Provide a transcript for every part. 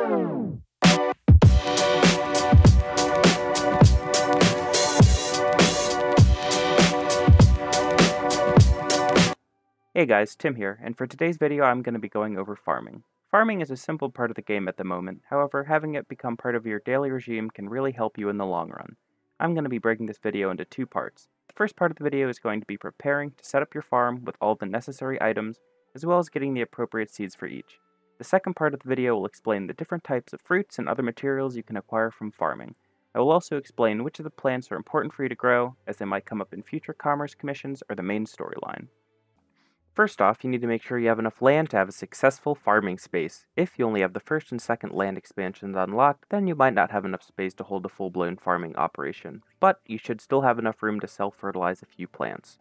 Hey guys, Tim here, and for today's video I'm going to be going over farming. Farming is a simple part of the game at the moment, however, having it become part of your daily regime can really help you in the long run. I'm going to be breaking this video into two parts. The first part of the video is going to be preparing to set up your farm with all the necessary items, as well as getting the appropriate seeds for each. The second part of the video will explain the different types of fruits and other materials you can acquire from farming. I will also explain which of the plants are important for you to grow, as they might come up in future commerce commissions or the main storyline. First off, you need to make sure you have enough land to have a successful farming space. If you only have the first and second land expansions unlocked, then you might not have enough space to hold a full-blown farming operation, but you should still have enough room to self-fertilize a few plants.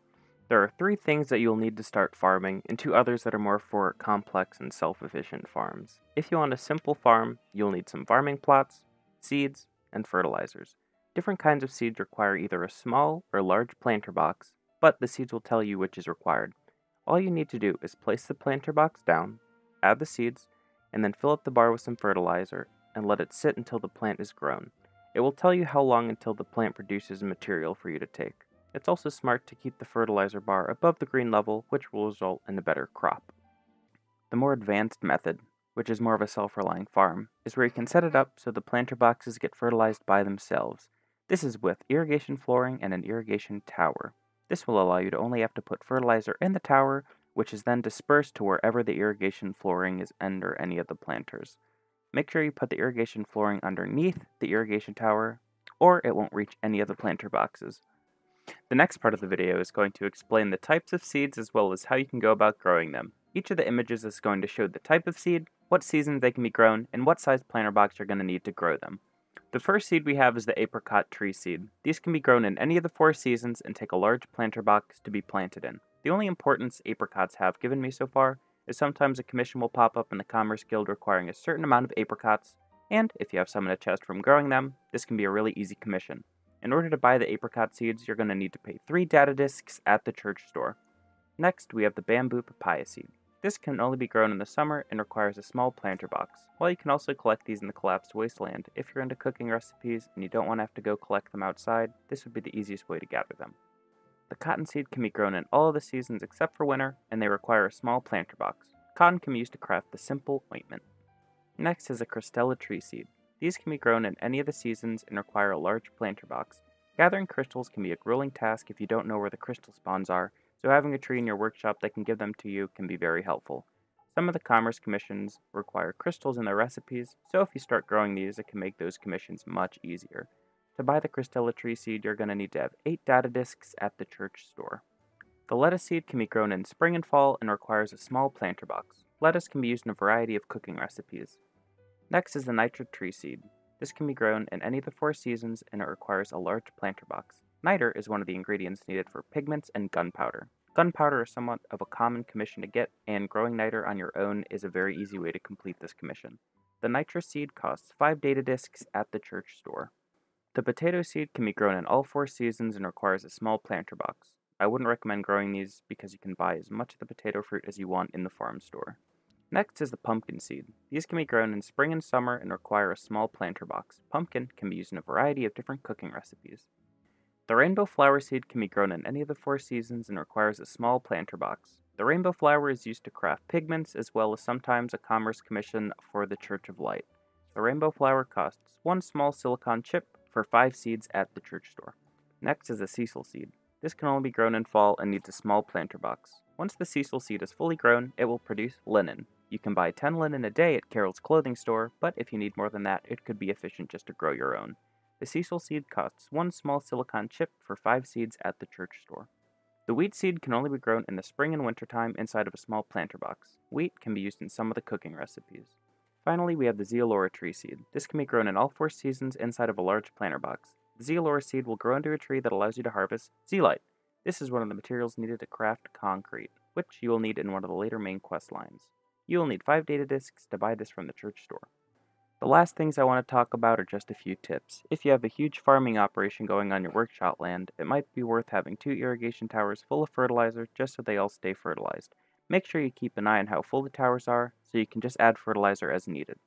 There are 3 things that you'll need to start farming, and 2 others that are more for complex and self-efficient farms. If you want a simple farm, you'll need some farming plots, seeds, and fertilizers. Different kinds of seeds require either a small or large planter box, but the seeds will tell you which is required. All you need to do is place the planter box down, add the seeds, and then fill up the bar with some fertilizer and let it sit until the plant is grown. It will tell you how long until the plant produces material for you to take. It's also smart to keep the fertilizer bar above the green level, which will result in a better crop. The more advanced method, which is more of a self-relying farm, is where you can set it up so the planter boxes get fertilized by themselves. This is with irrigation flooring and an irrigation tower. This will allow you to only have to put fertilizer in the tower, which is then dispersed to wherever the irrigation flooring is under any of the planters. Make sure you put the irrigation flooring underneath the irrigation tower, or it won't reach any of the planter boxes. The next part of the video is going to explain the types of seeds as well as how you can go about growing them. Each of the images is going to show the type of seed, what seasons they can be grown, and what size planter box you're going to need to grow them. The first seed we have is the apricot tree seed. These can be grown in any of the 4 seasons and take a large planter box to be planted in. The only importance apricots have given me so far is sometimes a commission will pop up in the Commerce Guild requiring a certain amount of apricots, and if you have some in a chest from growing them, this can be a really easy commission. In order to buy the apricot seeds, you're going to need to pay 3 data discs at the church store. Next, we have the bamboo papaya seed. This can only be grown in the summer and requires a small planter box. While you can also collect these in the collapsed wasteland, if you're into cooking recipes and you don't want to have to go collect them outside, this would be the easiest way to gather them. The cotton seed can be grown in all of the seasons except for winter, and they require a small planter box. Cotton can be used to craft the simple ointment. Next is the crystella tree seed. These can be grown in any of the seasons and require a large planter box. Gathering crystals can be a grueling task if you don't know where the crystal spawns are, so having a tree in your workshop that can give them to you can be very helpful. Some of the commerce commissions require crystals in their recipes, so if you start growing these, it can make those commissions much easier. To buy the crystella tree seed, you're going to need to have 8 data discs at the church store. The lettuce seed can be grown in spring and fall and requires a small planter box. Lettuce can be used in a variety of cooking recipes. Next is the nitra tree seed. This can be grown in any of the 4 seasons and it requires a large planter box. Niter is one of the ingredients needed for pigments and gunpowder. Gunpowder is somewhat of a common commission to get, and growing niter on your own is a very easy way to complete this commission. The nitra seed costs 5 data discs at the church store. The potato seed can be grown in all 4 seasons and requires a small planter box. I wouldn't recommend growing these because you can buy as much of the potato fruit as you want in the farm store. Next is the pumpkin seed. These can be grown in spring and summer and require a small planter box. Pumpkin can be used in a variety of different cooking recipes. The rainbow flower seed can be grown in any of the 4 seasons and requires a small planter box. The rainbow flower is used to craft pigments as well as sometimes a commerce commission for the Church of Light. The rainbow flower costs 1 small silicon chip for 5 seeds at the church store. Next is the sisal seed. This can only be grown in fall and needs a small planter box. Once the sisal seed is fully grown, it will produce linen. You can buy 10 linen a day at Carol's clothing store, but if you need more than that, it could be efficient just to grow your own. The sisal seed costs 1 small silicon chip for 5 seeds at the church store. The wheat seed can only be grown in the spring and winter time inside of a small planter box. Wheat can be used in some of the cooking recipes. Finally, we have the zeolora tree seed. This can be grown in all 4 seasons inside of a large planter box. The zeolora seed will grow into a tree that allows you to harvest zeolite. This is one of the materials needed to craft concrete, which you will need in one of the later main quest lines. You will need 5 data discs to buy this from the church store. The last things I want to talk about are just a few tips. If you have a huge farming operation going on your workshop land, it might be worth having 2 irrigation towers full of fertilizer just so they all stay fertilized. Make sure you keep an eye on how full the towers are, so you can just add fertilizer as needed.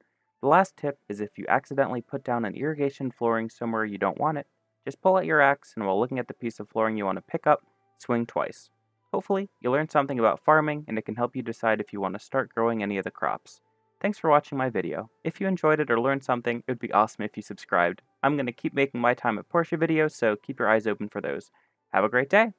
The last tip is if you accidentally put down an irrigation flooring somewhere you don't want it, just pull out your axe and while looking at the piece of flooring you want to pick up, swing twice. Hopefully, you learned something about farming and it can help you decide if you want to start growing any of the crops. Thanks for watching my video. If you enjoyed it or learned something, it would be awesome if you subscribed. I'm going to keep making my time at Portia videos, so keep your eyes open for those. Have a great day!